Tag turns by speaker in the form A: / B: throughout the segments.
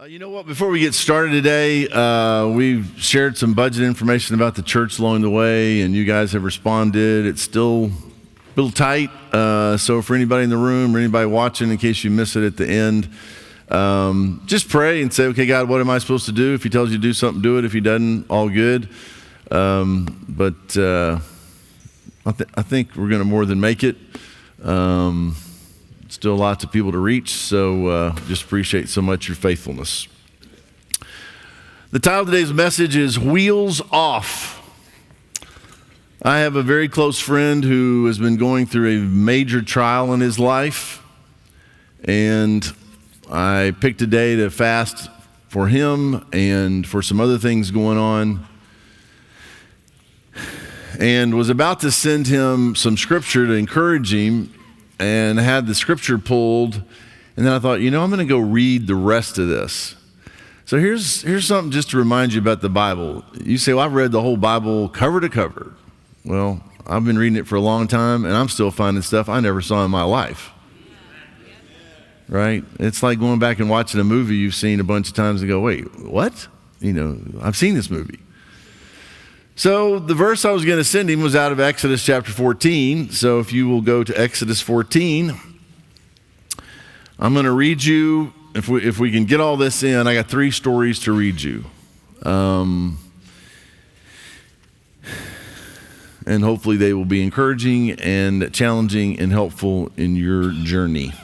A: You know what? Before we get started today, we've shared some budget information about the church along the way, and you guys have responded. It's still a little tight, so for anybody in the room or anybody watching, in case you miss it at the end, just pray and say, okay, God, what am I supposed to do? If he tells you to do something, do it. If he doesn't, all good. But I think we're going to more than make it. Still lots of people to reach, so just appreciate so much your faithfulness. The title of today's message is Wheels Off. I have a very close friend who has been going through a major trial in his life, and I picked a day to fast for him and for some other things going on, and was about to send him some scripture to encourage him, and had the scripture pulled, and then I thought, I'm going to go read the rest of this. So here's something just to remind you about the Bible. You say, well, I've read the whole Bible cover to cover. Well, I've been reading it for a long time, and I'm still finding stuff I never saw in my life. Right? It's like going back and watching a movie you've seen a bunch of times and go, wait, what? I've seen this movie. So the verse I was going to send him was out of Exodus chapter 14. So if you will go to Exodus 14, I'm going to read you, if we can get all this in, I got 3 stories to read you. And hopefully they will be encouraging and challenging and helpful in your journey.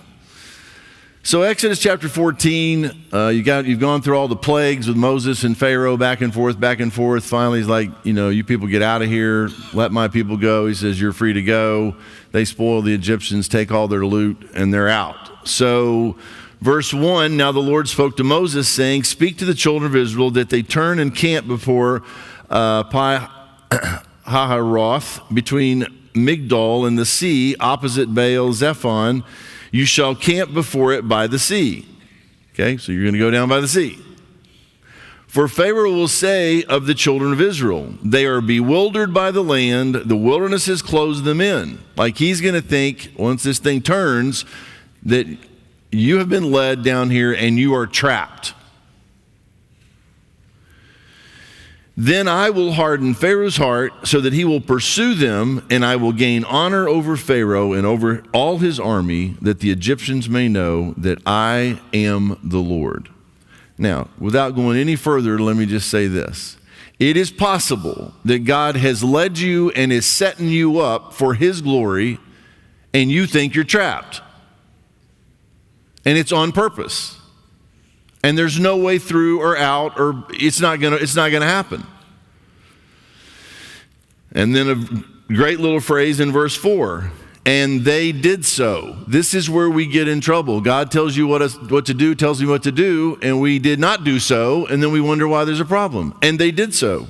A: So Exodus chapter 14, you've gone through all the plagues with Moses and Pharaoh, back and forth. Finally, he's like, you people get out of here, let my people go. He says, you're free to go. They spoil the Egyptians, take all their loot, and they're out. So verse 1, now the Lord spoke to Moses, saying, speak to the children of Israel that they turn and camp before Pi-hahiroth, between Migdol and the sea, opposite Baal-zephon. You shall camp before it by the sea. Okay, so you're going to go down by the sea. For Pharaoh will say of the children of Israel, they are bewildered by the land, the wilderness has closed them in. Like he's going to think, once this thing turns, that you have been led down here and you are trapped. Then I will harden Pharaoh's heart so that he will pursue them, and I will gain honor over Pharaoh and over all his army, that the Egyptians may know that I am the Lord. Now, without going any further, let me just say this. It is possible that God has led you and is setting you up for his glory, and you think you're trapped. And it's on purpose. And there's no way through or out, or it's not gonna happen. And then a great little phrase in verse 4, and they did so. This is where we get in trouble. God tells you what to do, tells me what to do, and we did not do so, and then we wonder why there's a problem. And they did so.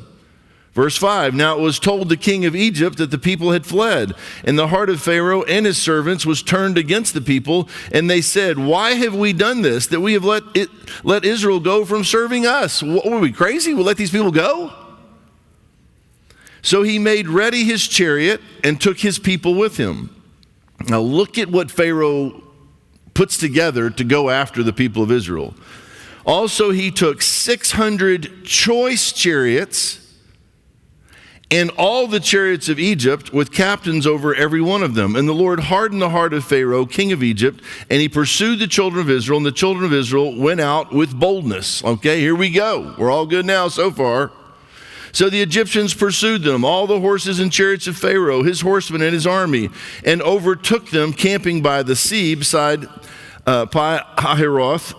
A: Verse 5, now it was told the king of Egypt that the people had fled, and the heart of Pharaoh and his servants was turned against the people, and they said, why have we done this, that we have let Israel go from serving us? What, were we crazy? We'll let these people go? So he made ready his chariot and took his people with him. Now look at what Pharaoh puts together to go after the people of Israel. Also he took 600 choice chariots and all the chariots of Egypt with captains over every one of them. And the Lord hardened the heart of Pharaoh, king of Egypt, and he pursued the children of Israel, and the children of Israel went out with boldness. Okay, here we go. We're all good now so far. So the Egyptians pursued them, all the horses and chariots of Pharaoh, his horsemen and his army, and overtook them camping by the sea beside Pi-hahiroth,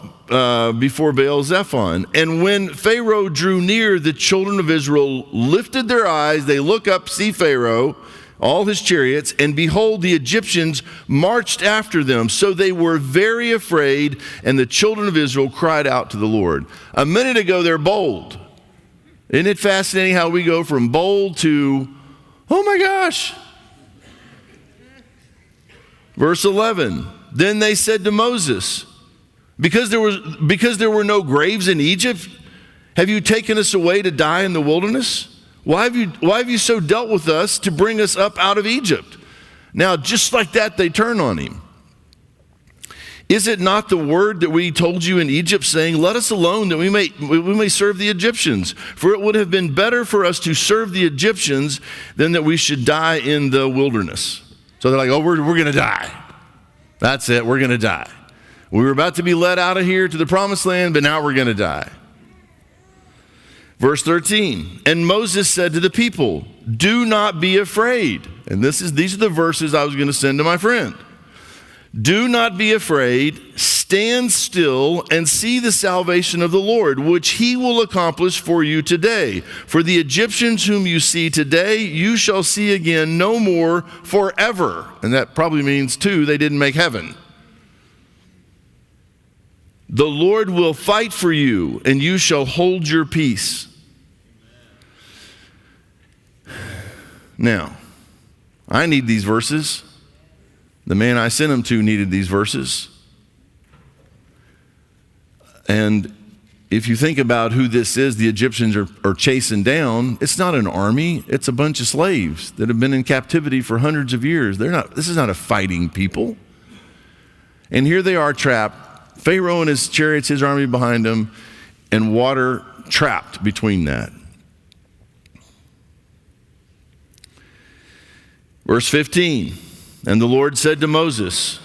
A: before Baal-zephon. And when Pharaoh drew near, the children of Israel lifted their eyes. They look up, see Pharaoh, all his chariots, and behold, the Egyptians marched after them. So they were very afraid, and the children of Israel cried out to the Lord. A minute ago, they're bold. Isn't it fascinating how we go from bold to, oh my gosh. Verse 11, then they said to Moses, because there were no graves in Egypt, have you taken us away to die in the wilderness? Why have you so dealt with us to bring us up out of Egypt? Now, just like that, they turn on him. Is it not the word that we told you in Egypt, saying, let us alone that we may serve the Egyptians? For it would have been better for us to serve the Egyptians than that we should die in the wilderness. So they're like, oh, we're going to die. That's it, we're going to die. We were about to be led out of here to the promised land, but now we're going to die. Verse 13, and Moses said to the people, do not be afraid. And these are the verses I was going to send to my friend. Do not be afraid, stand still and see the salvation of the Lord, which he will accomplish for you today. For the Egyptians whom you see today, you shall see again no more forever. And that probably means, too, they didn't make heaven. The Lord will fight for you, and you shall hold your peace. Now, I need these verses. The man I sent him to needed these verses. And if you think about who this is, the Egyptians are chasing down, it's not an army, it's a bunch of slaves that have been in captivity for hundreds of years. This is not a fighting people. And here they are trapped. Pharaoh and his chariots, his army behind him, and water trapped between that. Verse 15. And the Lord said to Moses,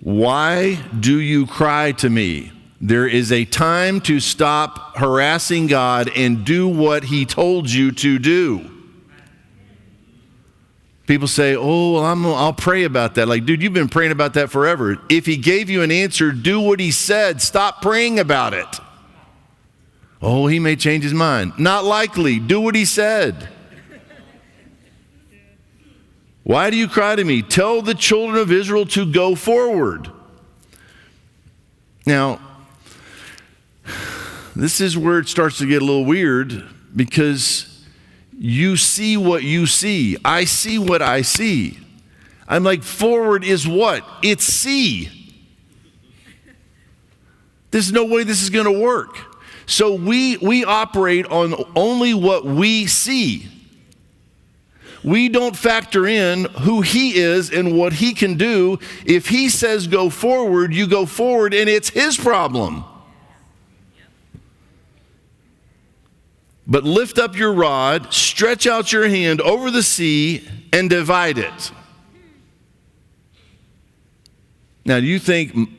A: why do you cry to me? There is a time to stop harassing God and do what he told you to do. People say, oh, well, I'll pray about that. Like, dude, you've been praying about that forever. If he gave you an answer, do what he said. Stop praying about it. Oh, he may change his mind. Not likely. Do what he said. Why do you cry to me? Tell the children of Israel to go forward. Now, this is where it starts to get a little weird, because you see what you see. I see what I see. I'm like, forward is what? It's see. There's no way this is going to work. So we operate on only what we see. We don't factor in who he is and what he can do. If he says go forward, you go forward, and it's his problem. But lift up your rod, stretch out your hand over the sea, and divide it. Now, do you think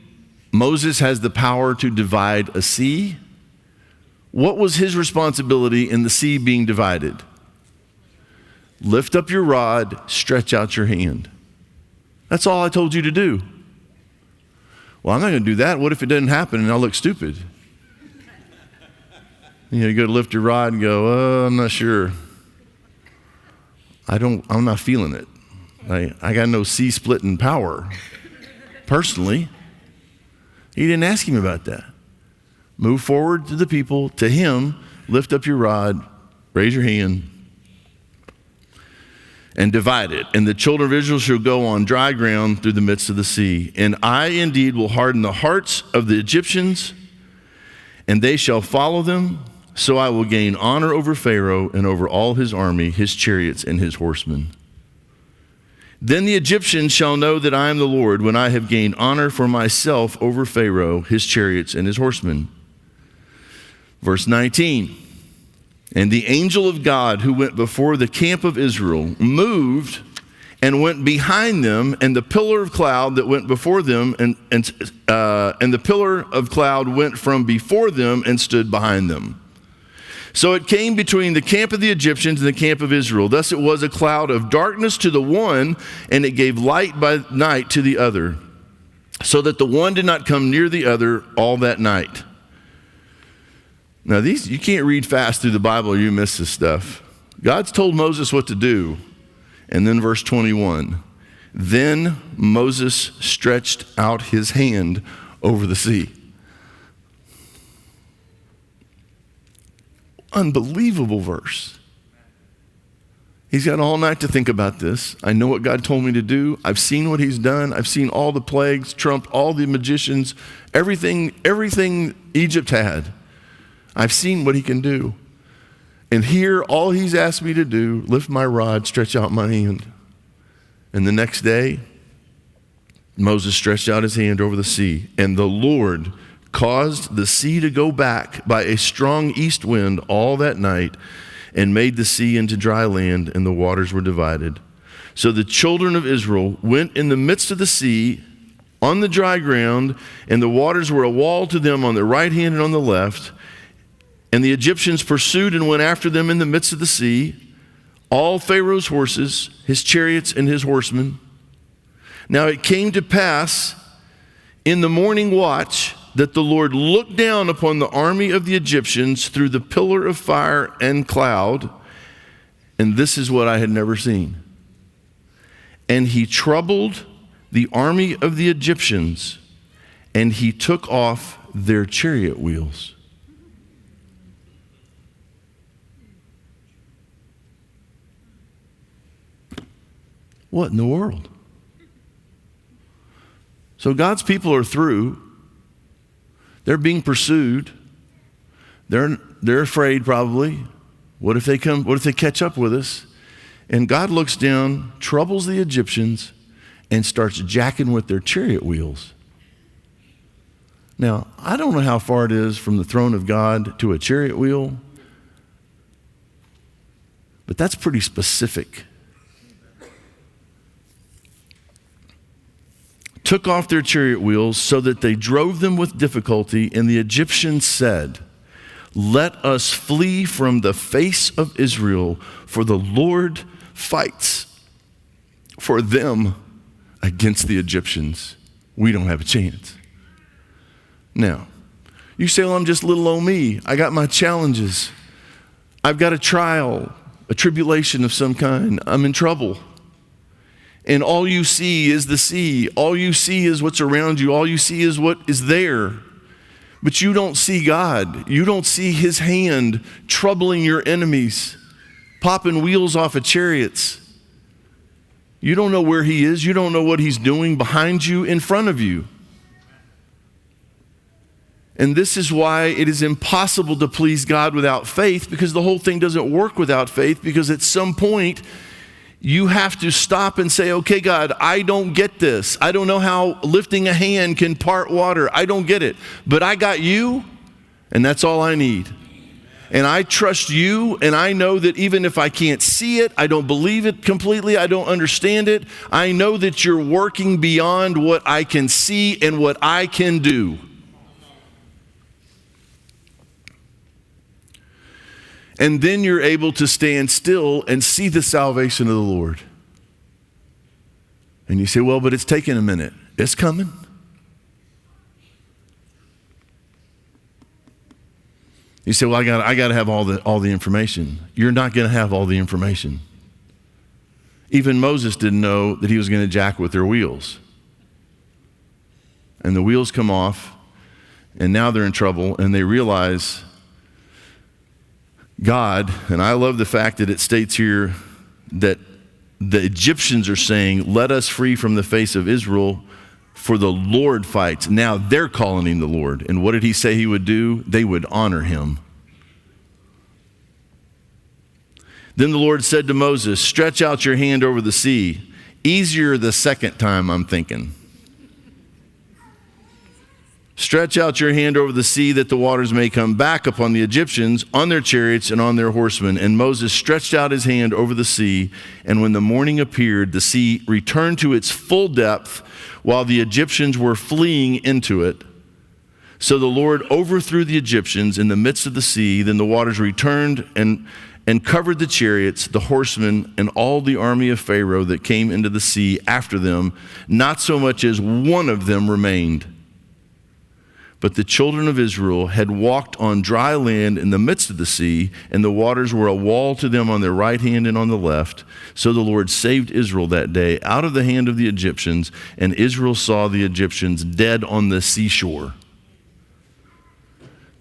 A: Moses has the power to divide a sea? What was his responsibility in the sea being divided? Lift up your rod, stretch out your hand. That's all I told you to do. Well, I'm not going to do that. What if it doesn't happen and I'll look stupid? You go to lift your rod and go, I'm not sure. I'm not feeling it. I got no sea-splitting power. Personally, he didn't ask him about that. Move forward to the people, to him, lift up your rod, raise your hand, and divide it. And the children of Israel shall go on dry ground through the midst of the sea. And I indeed will harden the hearts of the Egyptians, and they shall follow them. So I will gain honor over Pharaoh and over all his army, his chariots, and his horsemen. Then the Egyptians shall know that I am the Lord, when I have gained honor for myself over Pharaoh, his chariots, and his horsemen. Verse 19. And the angel of God who went before the camp of Israel moved and went behind them, and the pillar of cloud that went before them, and the pillar of cloud went from before them and stood behind them. So it came between the camp of the Egyptians and the camp of Israel. Thus it was a cloud of darkness to the one, and it gave light by night to the other, so that the one did not come near the other all that night. Now you can't read fast through the Bible or you miss this stuff. God's told Moses what to do. And then verse 21, then Moses stretched out his hand over the sea. Unbelievable verse. He's got all night to think about this. I know what God told me to do. I've seen what he's done. I've seen all the plagues, trumped all the magicians, everything Egypt had. I've seen what he can do. And here, all he's asked me to do, lift my rod, stretch out my hand. And the next day, Moses stretched out his hand over the sea, and the Lord caused the sea to go back by a strong east wind all that night, and made the sea into dry land, and the waters were divided. So the children of Israel went in the midst of the sea on the dry ground, and the waters were a wall to them on the right hand and on the left. And the Egyptians pursued and went after them in the midst of the sea, all Pharaoh's horses, his chariots, and his horsemen. Now it came to pass in the morning watch that the Lord looked down upon the army of the Egyptians through the pillar of fire and cloud, and this is what I had never seen. And he troubled the army of the Egyptians, and he took off their chariot wheels. What in the world? So God's people are through. They're being pursued. They're afraid probably. What if they catch up with us? And God looks down, troubles the Egyptians, and starts jacking with their chariot wheels. Now, I don't know how far it is from the throne of God to a chariot wheel, but that's pretty specific. Took off their chariot wheels so that they drove them with difficulty, and the Egyptians said, "Let us flee from the face of Israel, for the Lord fights for them against the Egyptians. We don't have a chance." Now, you say, "Well, I'm just little old me. I got my challenges. I've got a trial, a tribulation of some kind. I'm in trouble." And all you see is the sea. All you see is what's around you. All you see is what is there. But you don't see God. You don't see his hand troubling your enemies, popping wheels off of chariots. You don't know where he is. You don't know what he's doing behind you, in front of you. And this is why it is impossible to please God without faith, because the whole thing doesn't work without faith, because at some point, you have to stop and say, "Okay, God, I don't get this. I don't know how lifting a hand can part water. I don't get it. But I got you, and that's all I need. And I trust you, and I know that even if I can't see it, I don't believe it completely, I don't understand it, I know that you're working beyond what I can see and what I can do." And then you're able to stand still and see the salvation of the Lord. And you say, "Well, but it's taking a minute." It's coming. You say, "Well, I got to have all the information." You're not going to have all the information. Even Moses didn't know that he was going to jack with their wheels. And the wheels come off, and now they're in trouble, and they realize God, and I love the fact that it states here that the Egyptians are saying, "Let us free from the face of Israel, for the Lord fights." Now they're calling him the Lord. And what did he say he would do? They would honor him. Then the Lord said to Moses, "Stretch out your hand over the sea." Easier the second time, I'm thinking. "Stretch out your hand over the sea, that the waters may come back upon the Egyptians, on their chariots and on their horsemen." And Moses stretched out his hand over the sea, and when the morning appeared, the sea returned to its full depth, while the Egyptians were fleeing into it. So the Lord overthrew the Egyptians in the midst of the sea. Then the waters returned and covered the chariots, the horsemen, and all the army of Pharaoh that came into the sea after them. Not so much as one of them remained. But the children of Israel had walked on dry land in the midst of the sea, and the waters were a wall to them on their right hand and on the left. So the Lord saved Israel that day out of the hand of the Egyptians, and Israel saw the Egyptians dead on the seashore.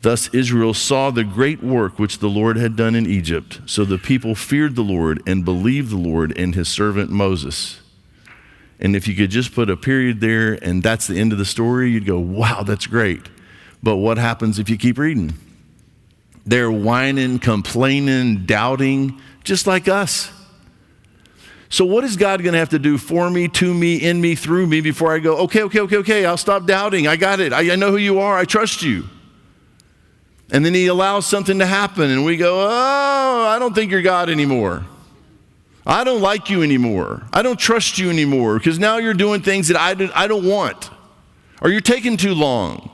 A: Thus Israel saw the great work which the Lord had done in Egypt. So the people feared the Lord and believed the Lord and his servant Moses. And if you could just put a period there and that's the end of the story, you'd go, "Wow, that's great." But what happens if you keep reading? They're whining, complaining, doubting, just like us. So what is God going to have to do for me, to me, in me, through me before I go, okay, I'll stop doubting. I got it. I know who you are. I trust you. And then he allows something to happen and we go, oh, I don't think you're God anymore. I don't like you anymore. I don't trust you anymore because now you're doing things that I don't want, or you're taking too long.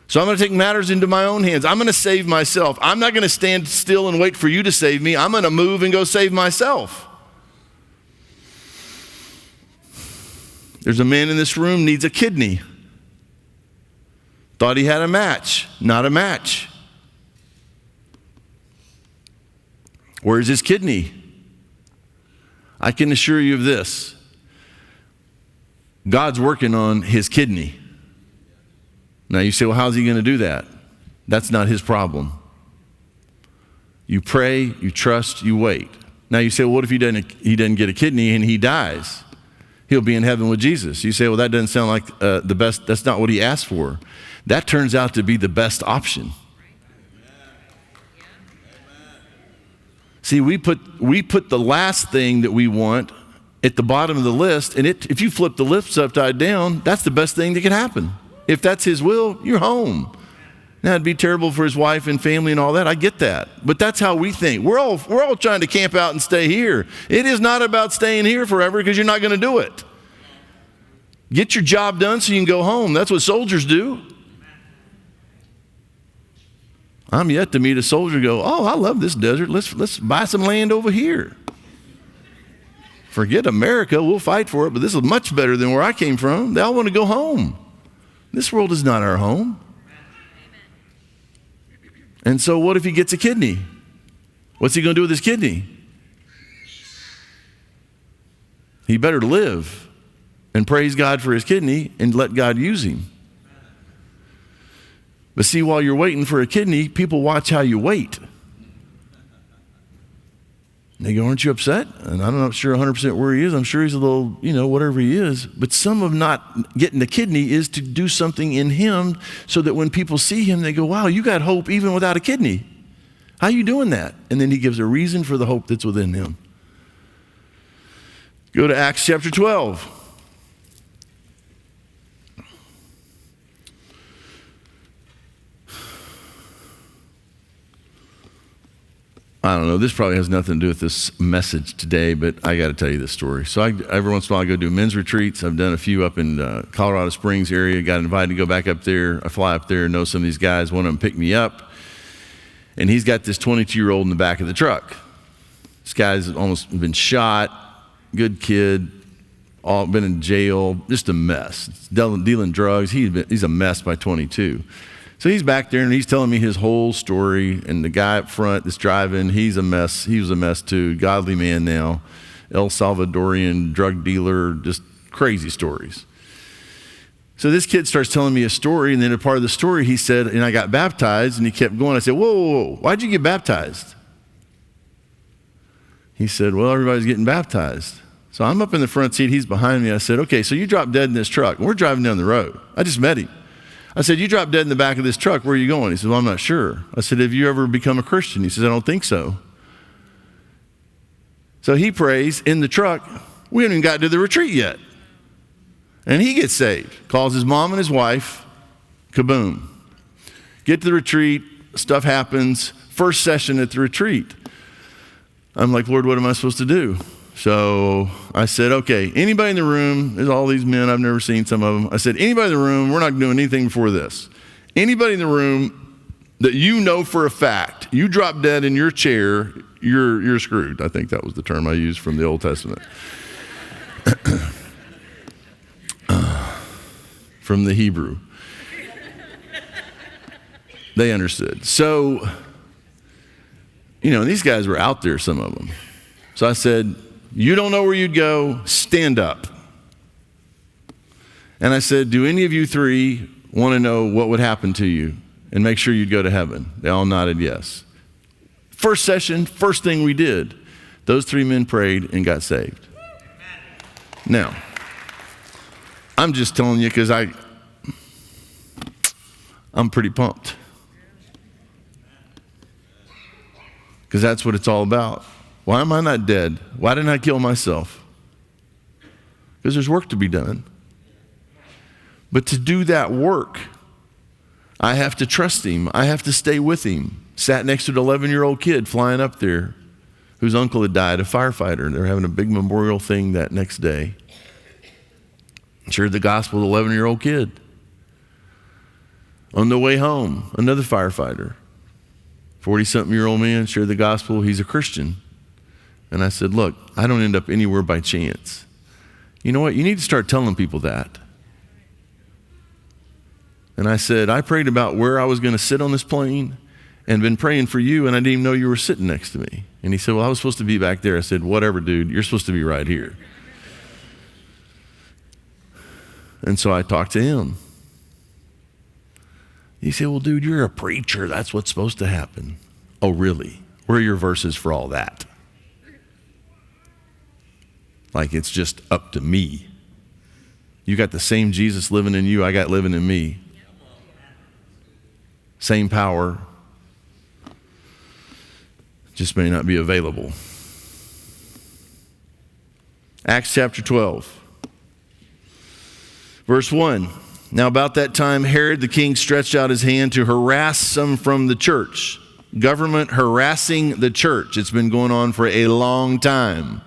A: So I'm going to take matters into my own hands. I'm going to save myself. I'm not going to stand still and wait for you to save me. I'm going to move and go save myself. There's a man in this room needs a kidney. Thought he had a match. Not a match. Where's his kidney? I can assure you of this. God's working on his kidney. Now you say, well, how's he going to do that? That's not his problem. You pray, you trust, you wait. Now you say, well, what if he doesn't get a kidney and he dies? He'll be in heaven with Jesus. You say, well, that doesn't sound like the best. That's not what he asked for. That turns out to be the best option. See, we put the last thing that we want at the bottom of the list, and if you flip the list upside down, that's the best thing that can happen. If that's his will, you're home. Now, it'd be terrible for his wife and family and all that. I get that. But that's how we think. We're all trying to camp out and stay here. It is not about staying here forever because you're not going to do it. Get your job done so you can go home. That's what soldiers do. I'm yet to meet a soldier go, oh, I love this desert. Let's buy some land over here. Forget America. We'll fight for it, but this is much better than where I came from. They all want to go home. This world is not our home. And so what if he gets a kidney? What's he going to do with his kidney? He better live and praise God for his kidney and let God use him. But see, while you're waiting for a kidney, people watch how you wait. They go, aren't you upset? And I'm not sure 100% where he is. I'm sure he's a little, whatever he is. But some of not getting the kidney is to do something in him so that when people see him, they go, wow, you got hope even without a kidney. How are you doing that? And then he gives a reason for the hope that's within him. Go to Acts chapter 12. I don't know, this probably has nothing to do with this message today, but I got to tell you this story. So every once in a while I go do men's retreats. I've done a few up in Colorado Springs area, got invited to go back up there. I fly up there and know some of these guys. One of them picked me up, and he's got this 22-year-old in the back of the truck. This guy's almost been shot, good kid, all been in jail, just a mess. Dealing drugs. He's a mess by 22. So he's back there and he's telling me his whole story, and the guy up front that's driving, he's a mess. He was a mess too. Godly man now, El Salvadorian drug dealer, just crazy stories. So this kid starts telling me a story, and then a part of the story he said, and I got baptized, and he kept going. I said, whoa, why'd you get baptized? He said, well, everybody's getting baptized. So I'm up in the front seat, he's behind me. I said, okay, so you dropped dead in this truck, and we're driving down the road. I just met him. I said, you dropped dead in the back of this truck. Where are you going? He said, well, I'm not sure. I said, have you ever become a Christian? He says, I don't think so. So he prays in the truck. We haven't even gotten to the retreat yet. And he gets saved. Calls his mom and his wife. Kaboom. Get to the retreat. Stuff happens. First session at the retreat. I'm like, Lord, what am I supposed to do? So I said, okay, anybody in the room, there's all these men, I've never seen some of them. I said, anybody in the room, we're not doing anything before this. Anybody in the room that you know for a fact, you drop dead in your chair, you're screwed. I think that was the term I used from the Old Testament. From the Hebrew. They understood. So, these guys were out there, some of them. So I said, you don't know where you'd go, stand up. And I said, do any of you three want to know what would happen to you and make sure you'd go to heaven? They all nodded yes. First session, first thing we did, those three men prayed and got saved. Now, I'm just telling you because I'm pretty pumped. Because that's what it's all about. Why am I not dead? Why didn't I kill myself? Because there's work to be done. But to do that work, I have to trust him. I have to stay with him. Sat next to an 11-year-old kid flying up there whose uncle had died, a firefighter. They're having a big memorial thing that next day. Shared the gospel with an 11-year-old kid. On the way home, another firefighter, 40-something-year-old man, shared the gospel. He's a Christian. And I said, look, I don't end up anywhere by chance. You know what? You need to start telling people that. And I said, I prayed about where I was going to sit on this plane and been praying for you, and I didn't even know you were sitting next to me. And he said, well, I was supposed to be back there. I said, whatever, dude. You're supposed to be right here. And so I talked to him. He said, well, dude, you're a preacher. That's what's supposed to happen. Oh, really? Where are your verses for all that? Like it's just up to me. You got the same Jesus living in you I got living in me. Same power. Just may not be available. Acts chapter 12. Verse 1. Now about that time, Herod the king stretched out his hand to harass some from the church. Government harassing the church. It's been going on for a long time.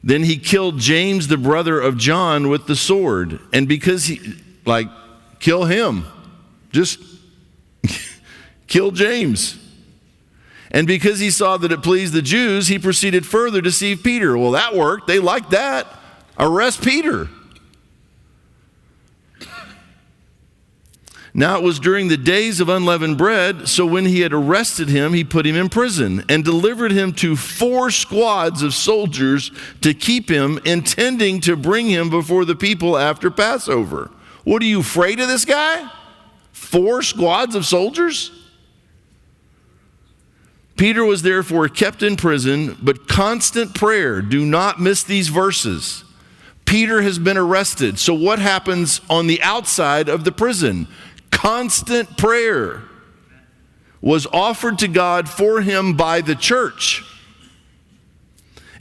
A: Then he killed James, the brother of John, with the sword. And because kill him. Just kill James. And because he saw that it pleased the Jews, he proceeded further to see Peter. Well, that worked. They liked that. Arrest Peter. Now it was during the days of unleavened bread, so when he had arrested him, he put him in prison and delivered him to 4 squads of soldiers to keep him, intending to bring him before the people after Passover. What, are you afraid of this guy? 4 squads of soldiers? Peter was therefore kept in prison, but constant prayer. Do not miss these verses. Peter has been arrested. So what happens on the outside of the prison? Constant prayer was offered to God for him by the church.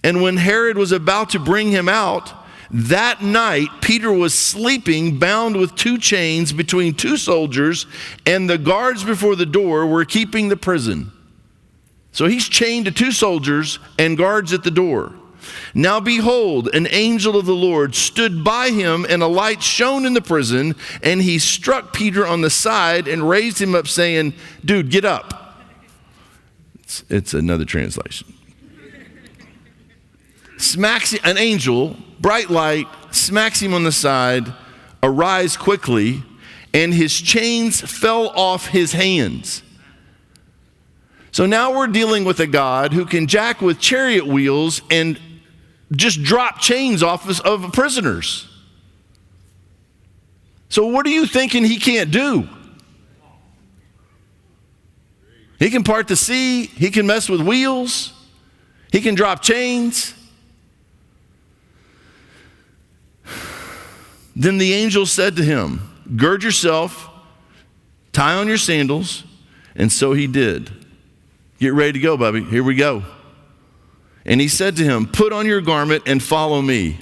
A: And when Herod was about to bring him out, that night Peter was sleeping, bound with 2 chains between 2 soldiers, and the guards before the door were keeping the prison. So he's chained to 2 soldiers and guards at the door. Now behold, an angel of the Lord stood by him, and a light shone in the prison, and he struck Peter on the side and raised him up, saying, dude, get up. It's another translation. Smacks an angel, bright light, smacks him on the side, arise quickly, and his chains fell off his hands. So now we're dealing with a God who can jack with chariot wheels and just drop chains off of prisoners. So what are you thinking he can't do? He can part the sea. He can mess with wheels. He can drop chains. Then the angel said to him, gird yourself, tie on your sandals. And so he did. Get ready to go, Bubby. Here we go. And he said to him, put on your garment and follow me.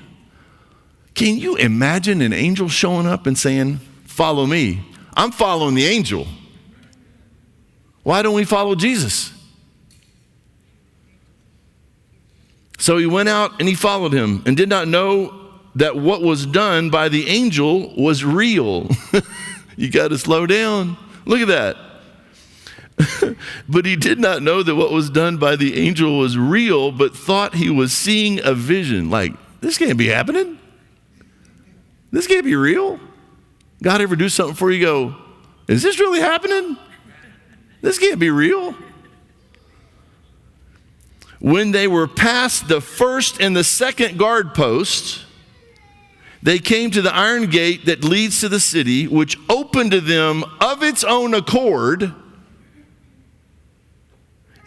A: Can you imagine an angel showing up and saying, follow me? I'm following the angel. Why don't we follow Jesus? So he went out and he followed him and did not know that what was done by the angel was real. You got to slow down. Look at that. But he did not know that what was done by the angel was real, but thought he was seeing a vision. Like, this can't be happening. This can't be real. God ever do something for you, go, is this really happening? This can't be real. When they were past the first and the second guard posts, they came to the iron gate that leads to the city, which opened to them of its own accord.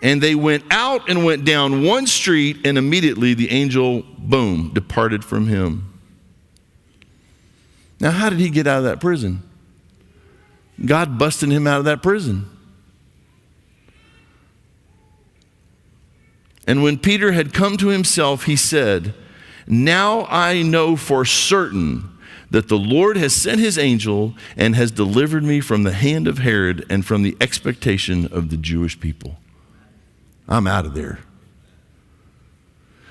A: And they went out and went down one street, and immediately the angel, boom, departed from him. Now, how did he get out of that prison? God busted him out of that prison. And when Peter had come to himself, he said, "Now I know for certain that the Lord has sent his angel and has delivered me from the hand of Herod and from the expectation of the Jewish people. I'm out of there."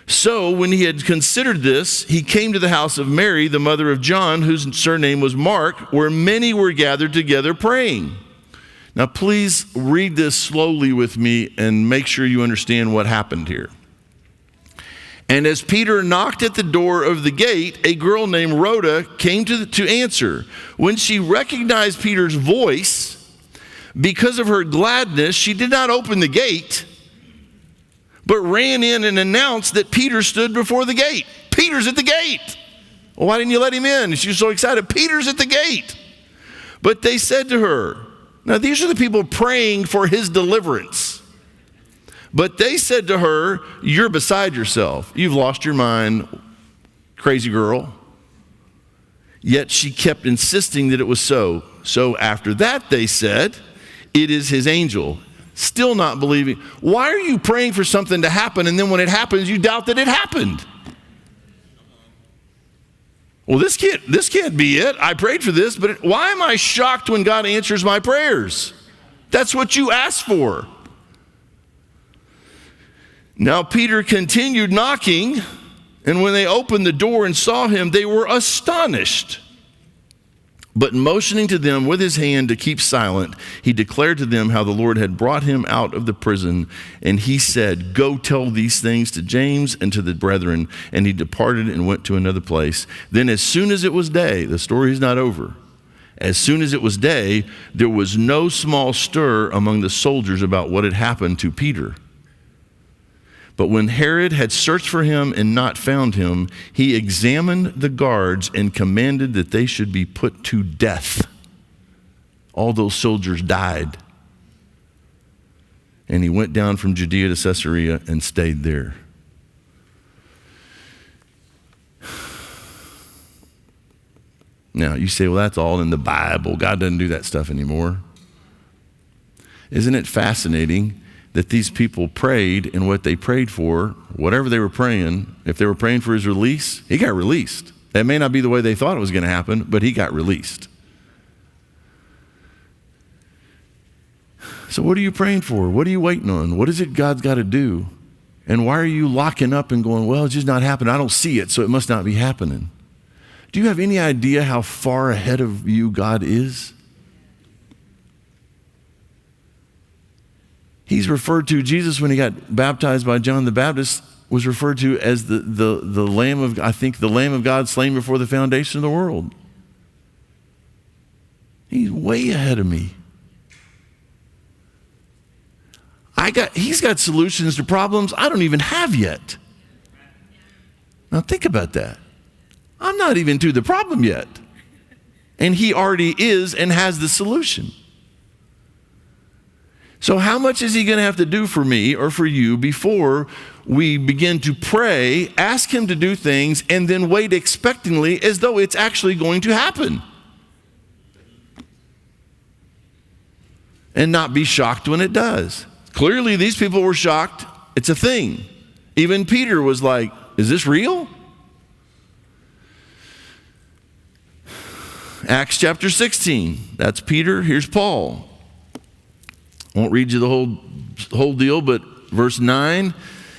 A: So when he had considered this, he came to the house of Mary, the mother of John, whose surname was Mark, where many were gathered together praying. Now please read this slowly with me and make sure you understand what happened here. And as Peter knocked at the door of the gate, a girl named Rhoda came to answer. When she recognized Peter's voice, because of her gladness, she did not open the gate, but ran in and announced that Peter stood before the gate. Peter's at the gate. Well, why didn't you let him in? She was so excited. Peter's at the gate. But they said to her, now these are the people praying for his deliverance. But they said to her, "You're beside yourself. You've lost your mind, crazy girl." Yet she kept insisting that it was so. So after that they said, "It is his angel." Still not believing. Why are you praying for something to happen and then when it happens you doubt that it happened? Well, this can't be it. I prayed for this, but why am I shocked when God answers my prayers? That's what you asked for. Now Peter continued knocking, and when they opened the door and saw him, they were astonished. But motioning to them with his hand to keep silent, he declared to them how the Lord had brought him out of the prison. And he said, "Go tell these things to James and to the brethren." And he departed and went to another place. Then as soon as it was day, the story is not over. As soon as it was day, there was no small stir among the soldiers about what had happened to Peter. But when Herod had searched for him and not found him, he examined the guards and commanded that they should be put to death. All those soldiers died. And he went down from Judea to Caesarea and stayed there. Now, you say, well, that's all in the Bible. God doesn't do that stuff anymore. Isn't it fascinating that these people prayed, and what they prayed for, whatever they were praying, if they were praying for his release, he got released. That may not be the way they thought it was going to happen, but he got released. So what are you praying for? What are you waiting on? What is it God's got to do? And why are you locking up and going, well, it's just not happening. I don't see it, so it must not be happening. Do you have any idea how far ahead of you God is? He's referred to, Jesus, when he got baptized by John the Baptist, was referred to as the Lamb of, I think, the Lamb of God slain before the foundation of the world. He's way ahead of me. He's got solutions to problems I don't even have yet. Now think about that. I'm not even to the problem yet. And he already is and has the solution. So how much is he going to have to do for me or for you before we begin to pray, ask him to do things, and then wait expectantly as though it's actually going to happen? And not be shocked when it does. Clearly, these people were shocked. It's a thing. Even Peter was like, is this real? Acts chapter 16. That's Peter. Here's Paul. Won't read you the whole deal, but verse 9.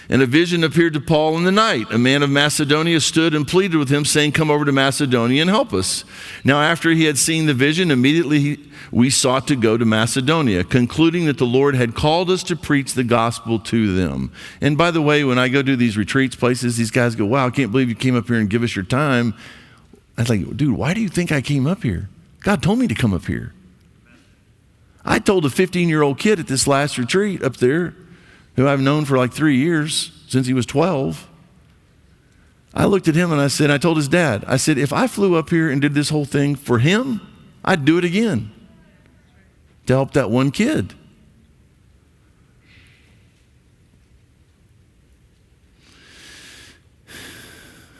A: And a vision appeared to Paul in the night. A man of Macedonia stood and pleaded with him, saying, "Come over to Macedonia and help us." Now after he had seen the vision, immediately we sought to go to Macedonia, concluding that the Lord had called us to preach the gospel to them. And by the way, when I go do these retreats places, these guys go, "Wow, I can't believe you came up here and give us your time." I was like, dude, why do you think I came up here? God told me to come up here. I told a 15-year-old kid at this last retreat up there, who I've known for like 3 years, since he was 12. I looked at him and I told his dad, I said, if I flew up here and did this whole thing for him, I'd do it again to help that one kid.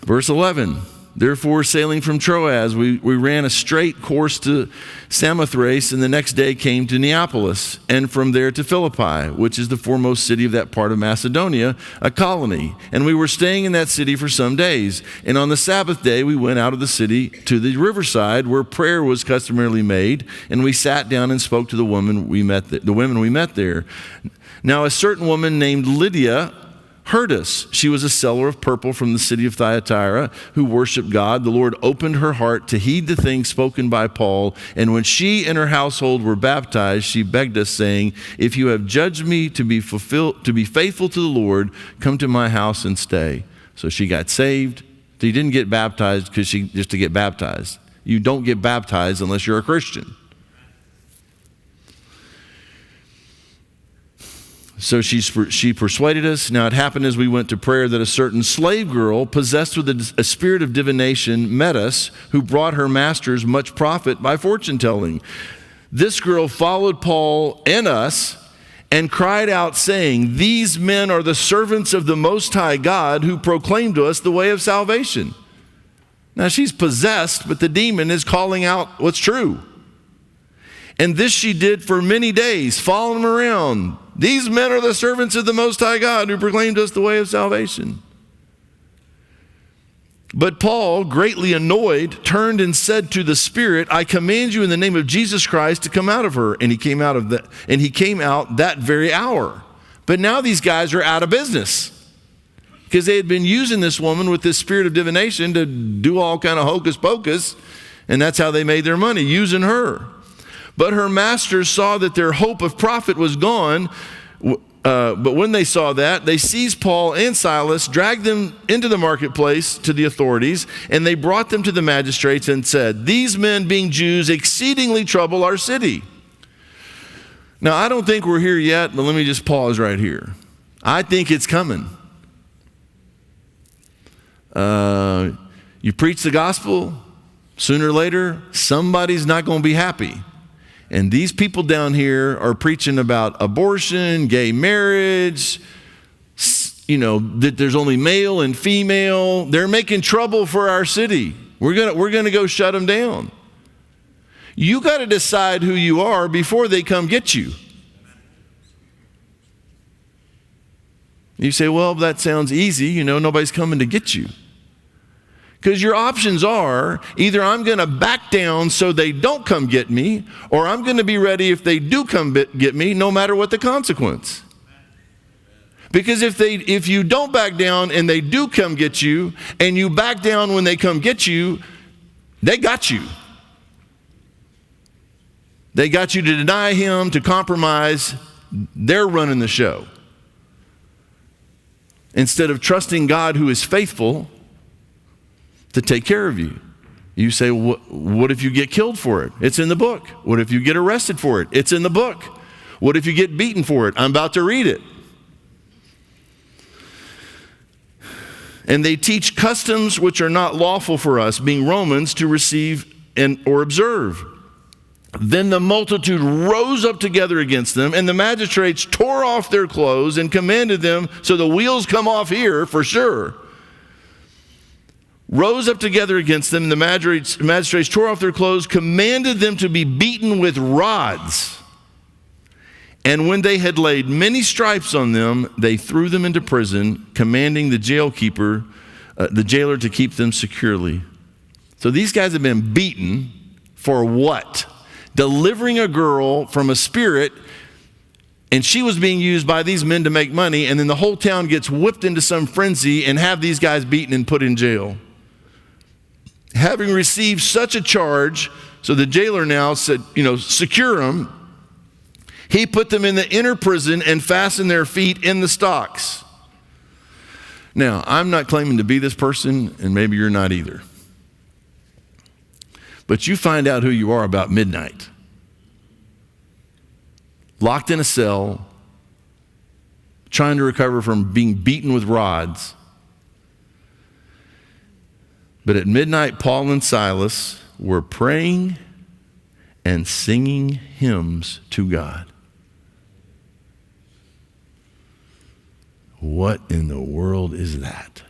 A: Verse 11. Therefore, sailing from Troas, we ran a straight course to Samothrace, and the next day came to Neapolis, and from there to Philippi, which is the foremost city of that part of Macedonia, a colony. And we were staying in that city for some days. And on the Sabbath day, we went out of the city to the riverside, where prayer was customarily made, and we sat down and spoke to the women we met there. Now, a certain woman named Lydia heard us. She was a seller of purple from the city of Thyatira who worshiped God. The Lord opened her heart to heed the things spoken by Paul. And when she and her household were baptized, she begged us, saying, if you have judged me to be faithful to the Lord, come to my house and stay. So she got saved. She didn't get baptized just to get baptized. You don't get baptized unless you're a Christian. So she persuaded us. Now it happened as we went to prayer that a certain slave girl possessed with a spirit of divination met us, who brought her masters much profit by fortune telling. This girl followed Paul and us and cried out, saying, these men are the servants of the Most High God, who proclaim to us the way of salvation. Now she's possessed, but the demon is calling out what's true. And this she did for many days, following them around. These men are the servants of the Most High God, who proclaimed us the way of salvation. But Paul, greatly annoyed, turned and said to the spirit, I command you in the name of Jesus Christ to come out of her. And he came out that very hour. But now these guys are out of business, because they had been using this woman with this spirit of divination to do all kind of hocus pocus, and that's how they made their money, using her. But her masters saw that their hope of profit was gone. But when they saw that, they seized Paul and Silas, dragged them into the marketplace to the authorities, and they brought them to the magistrates and said, these men, being Jews, exceedingly trouble our city. Now, I don't think we're here yet, but let me just pause right here. I think it's coming. You preach the gospel, sooner or later, somebody's not going to be happy. And these people down here are preaching about abortion, gay marriage, that there's only male and female. They're making trouble for our city. We're gonna go shut them down. You got to decide who you are before they come get you. You say, well, that sounds easy. Nobody's coming to get you. Because your options are, either I'm going to back down so they don't come get me, or I'm going to be ready if they do come get me, no matter what the consequence. Because if you don't back down and they do come get you, and you back down when they come get you, they got you. They got you to deny him, to compromise. They're running the show. Instead of trusting God, who is faithful, to take care of you. You say, what if you get killed for it? It's in the book. What if you get arrested for it? It's in the book. What if you get beaten for it? I'm about to read it. And they teach customs which are not lawful for us, being Romans, to receive or observe. Then the multitude rose up together against them, and the magistrates tore off their clothes and commanded them, so the wheels come off here for sure. Rose up together against them, and the magistrates tore off their clothes, commanded them to be beaten with rods. And when they had laid many stripes on them, they threw them into prison, commanding the jailer to keep them securely. So these guys have been beaten for what? Delivering a girl from a spirit, and she was being used by these men to make money, and then the whole town gets whipped into some frenzy and have these guys beaten and put in jail. Having received such a charge, so the jailer now said, secure them. He put them in the inner prison and fastened their feet in the stocks. Now, I'm not claiming to be this person, and maybe you're not either. But you find out who you are about midnight. Locked in a cell, trying to recover from being beaten with rods. But at midnight, Paul and Silas were praying and singing hymns to God. What in the world is that?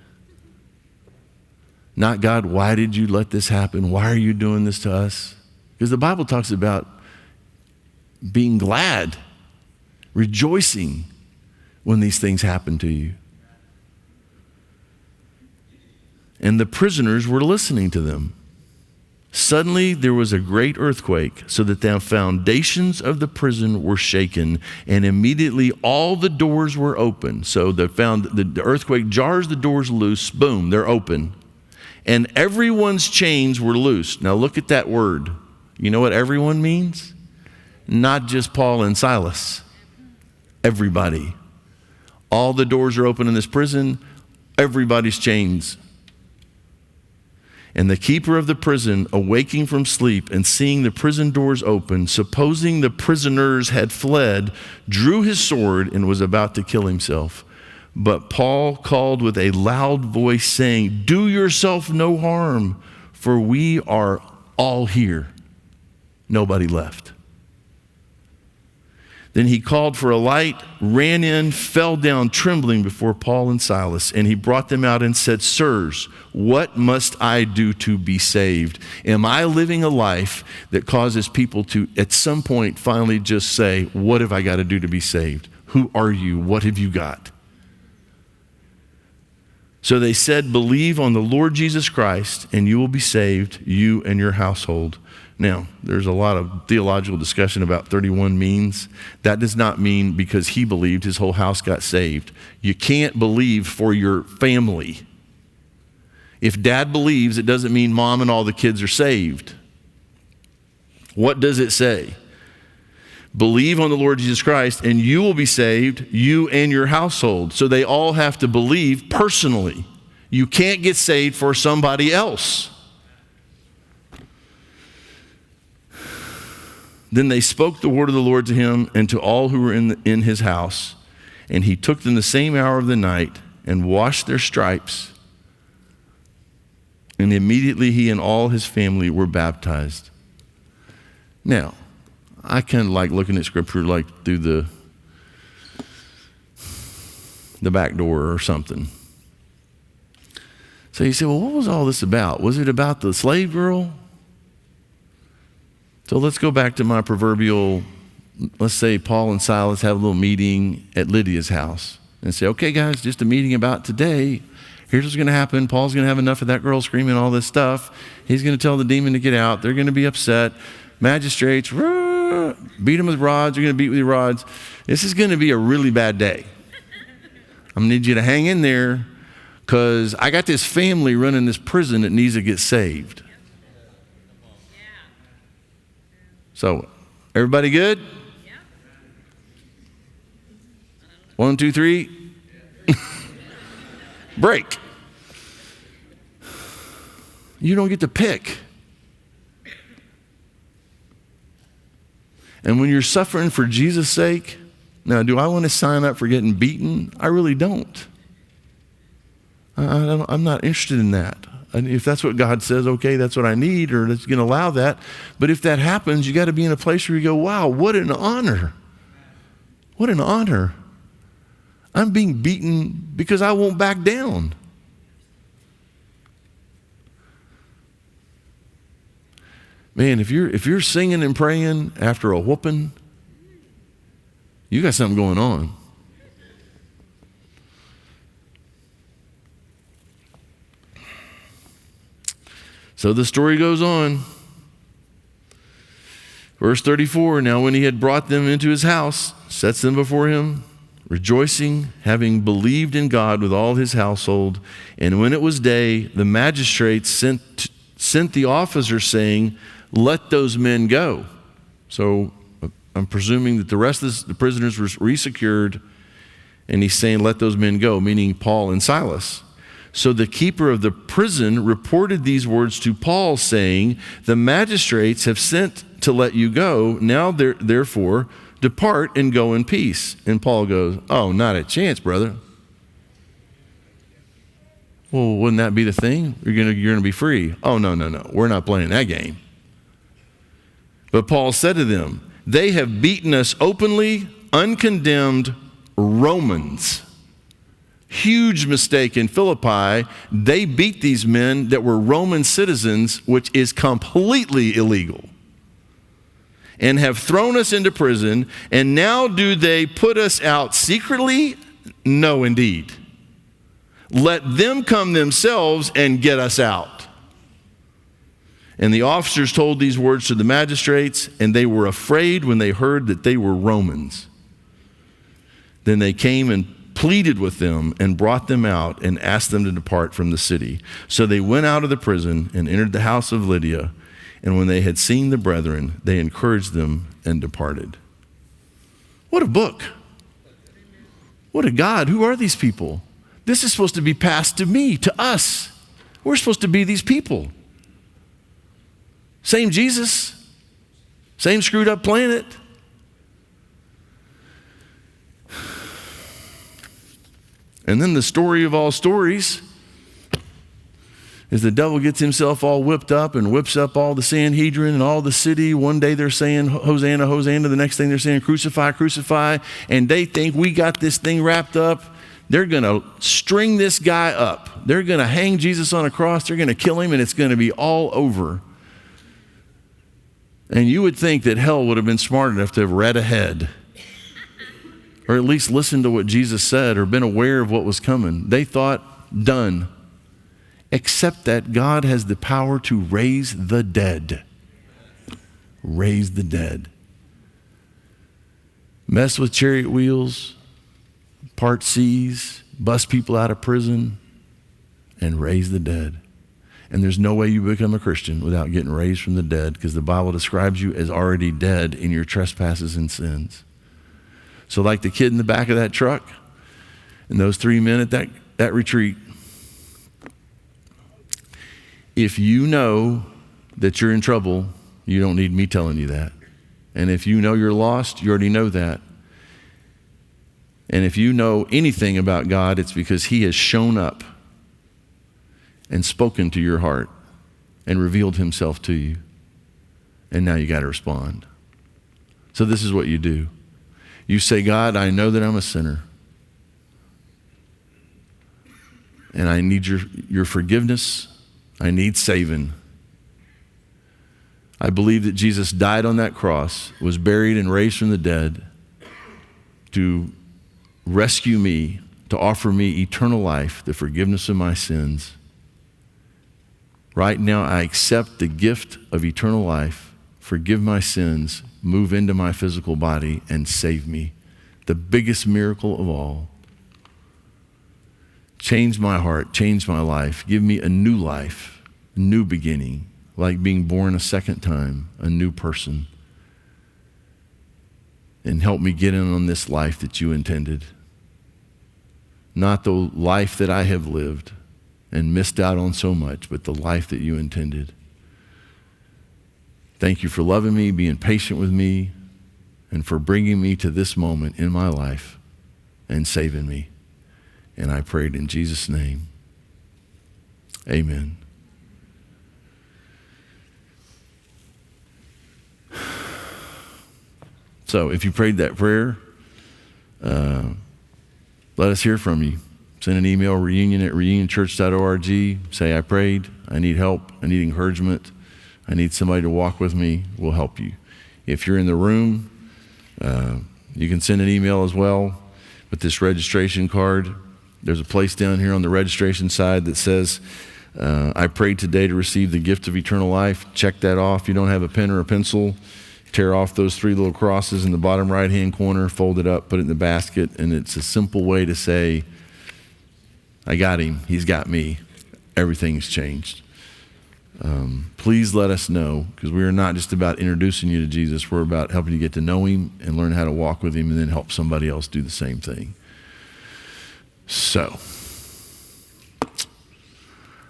A: Not, God, why did you let this happen? Why are you doing this to us? Because the Bible talks about being glad, rejoicing when these things happen to you. And the prisoners were listening to them. Suddenly there was a great earthquake, so that the foundations of the prison were shaken, and immediately all the doors were open. So the earthquake jars the doors loose, boom, they're open. And everyone's chains were loosed. Now look at that word. You know what everyone means? Not just Paul and Silas. Everybody. All the doors are open in this prison. Everybody's chains. And the keeper of the prison, awaking from sleep and seeing the prison doors open, supposing the prisoners had fled, drew his sword and was about to kill himself. But Paul called with a loud voice, saying, "Do yourself no harm, for we are all here." Nobody left. Then he called for a light, ran in, fell down trembling before Paul and Silas, and he brought them out and said, "Sirs, what must I do to be saved?" Am I living a life that causes people to, at some point, finally just say, "What have I got to do to be saved? Who are you? What have you got?" So they said, "Believe on the Lord Jesus Christ, and you will be saved, you and your household." Now, there's a lot of theological discussion about 31 means. That does not mean because he believed his whole house got saved. You can't believe for your family. If dad believes, it doesn't mean mom and all the kids are saved. What does it say? Believe on the Lord Jesus Christ and you will be saved, you and your household. So they all have to believe personally. You can't get saved for somebody else. Then they spoke the word of the Lord to him and to all who were in his house. And he took them the same hour of the night and washed their stripes. And immediately he and all his family were baptized. Now, I kind of like looking at scripture like through the back door or something. So you say, well, what was all this about? Was it about the slave girl? So let's go back to my proverbial, let's say Paul and Silas have a little meeting at Lydia's house and say, okay, guys, just a meeting about today. Here's what's going to happen. Paul's going to have enough of that girl screaming all this stuff. He's going to tell the demon to get out. They're going to be upset. Magistrates, beat them with rods. You're going to beat with your rods. This is going to be a really bad day. I'm going to need you to hang in there because I got this family running this prison that needs to get saved. So, everybody good? Yeah. 1, 2, 3. Break. You don't get to pick. And when you're suffering for Jesus' sake, now, do I want to sign up for getting beaten? I really don't. I'm not interested in that. And if that's what God says, okay, that's what I need, or that's going to allow that. But if that happens, you got to be in a place where you go, wow, what an honor. What an honor. I'm being beaten because I won't back down. Man, if you're singing and praying after a whooping, you got something going on. So the story goes on. Verse 34, now when he had brought them into his house, sets them before him, rejoicing, having believed in God with all his household. And when it was day, the magistrates sent the officers saying, let those men go. So I'm presuming that the rest of the prisoners were resecured, and he's saying, let those men go, meaning Paul and Silas. So the keeper of the prison reported these words to Paul, saying, the magistrates have sent to let you go. Now therefore depart and go in peace. And Paul goes, oh, not a chance, brother. Well, wouldn't that be the thing? You're gonna be free. Oh, no. We're not playing that game. But Paul said to them, they have beaten us openly, uncondemned Romans. Huge mistake in Philippi. They beat these men that were Roman citizens, which is completely illegal, and have thrown us into prison. And now do they put us out secretly? No, indeed. Let them come themselves and get us out. And the officers told these words to the magistrates, and they were afraid when they heard that they were Romans. Then they came and pleaded with them and brought them out and asked them to depart from the city. So they went out of the prison and entered the house of Lydia. And when they had seen the brethren, they encouraged them and departed. What a book. What a God. Who are these people? This is supposed to be passed to me, to us. We're supposed to be these people. Same Jesus, same screwed up planet. And then the story of all stories is the devil gets himself all whipped up and whips up all the Sanhedrin and all the city. One day they're saying, Hosanna, Hosanna. The next thing they're saying, crucify, crucify. And they think we got this thing wrapped up. They're going to string this guy up. They're going to hang Jesus on a cross. They're going to kill him, and it's going to be all over. And you would think that hell would have been smart enough to have read ahead, or at least listened to what Jesus said, or been aware of what was coming. They thought, done. Except that God has the power to raise the dead. Raise the dead. Mess with chariot wheels, part seas, bust people out of prison, and raise the dead. And there's no way you become a Christian without getting raised from the dead, because the Bible describes you as already dead in your trespasses and sins. So like the kid in the back of that truck and those 3 men at that retreat, if you know that you're in trouble, you don't need me telling you that. And if you know you're lost, you already know that. And if you know anything about God, it's because he has shown up and spoken to your heart and revealed himself to you. And now you got to respond. So this is what you do. You say, God, I know that I'm a sinner. And I need your forgiveness. I need saving. I believe that Jesus died on that cross, was buried and raised from the dead to rescue me, to offer me eternal life, the forgiveness of my sins. Right now, I accept the gift of eternal life, forgive my sins, move into my physical body, and save me. The biggest miracle of all. Change my heart, change my life, give me a new life, a new beginning, like being born a second time, a new person. And help me get in on this life that you intended. Not the life that I have lived and missed out on so much, but the life that you intended. Thank you for loving me, being patient with me, and for bringing me to this moment in my life and saving me. And I prayed in Jesus' name. Amen. So if you prayed that prayer, let us hear from you. Send an email, reunion@reunionchurch.org. Say, I prayed. I need help. I need encouragement. I need somebody to walk with me. We'll help you. If you're in the room, you can send an email as well with this registration card. There's a place down here on the registration side that says, I prayed today to receive the gift of eternal life. Check that off. You don't have a pen or a pencil, tear off those 3 little crosses in the bottom right-hand corner, fold it up, put it in the basket, and it's a simple way to say, I got him. He's got me. Everything's changed. Please let us know, because we are not just about introducing you to Jesus. We're about helping you get to know him and learn how to walk with him, and then help somebody else do the same thing. So,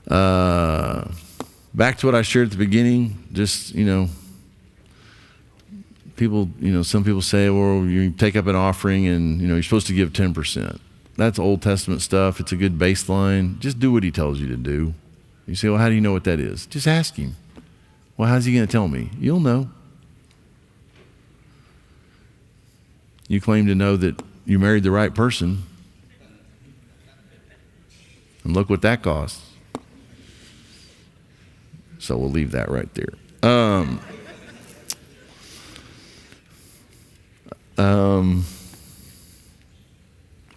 A: back to what I shared at the beginning. Just, people, some people say, well, you take up an offering and, you're supposed to give 10%. That's Old Testament stuff. It's a good baseline. Just do what he tells you to do. You say, well, how do you know what that is? Just ask him. Well, how's he going to tell me? You'll know. You claim to know that you married the right person. And look what that costs. So we'll leave that right there.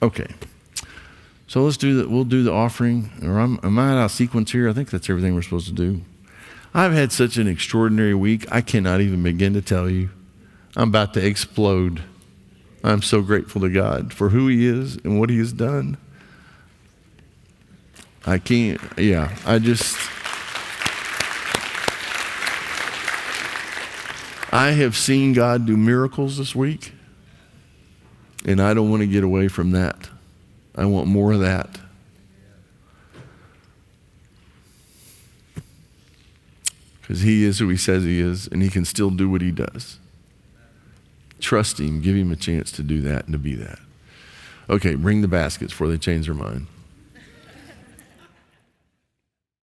A: Okay. So let's do that. We'll do the offering. Or am I out of sequence here? I think that's everything we're supposed to do. I've had such an extraordinary week. I cannot even begin to tell you. I'm about to explode. I'm so grateful to God for who he is and what he has done. I can't, I have seen God do miracles this week, and I don't want to get away from that. I want more of that. Because he is who he says he is, and he can still do what he does. Trust him, give him a chance to do that and to be that. Okay, bring the baskets before they change their mind.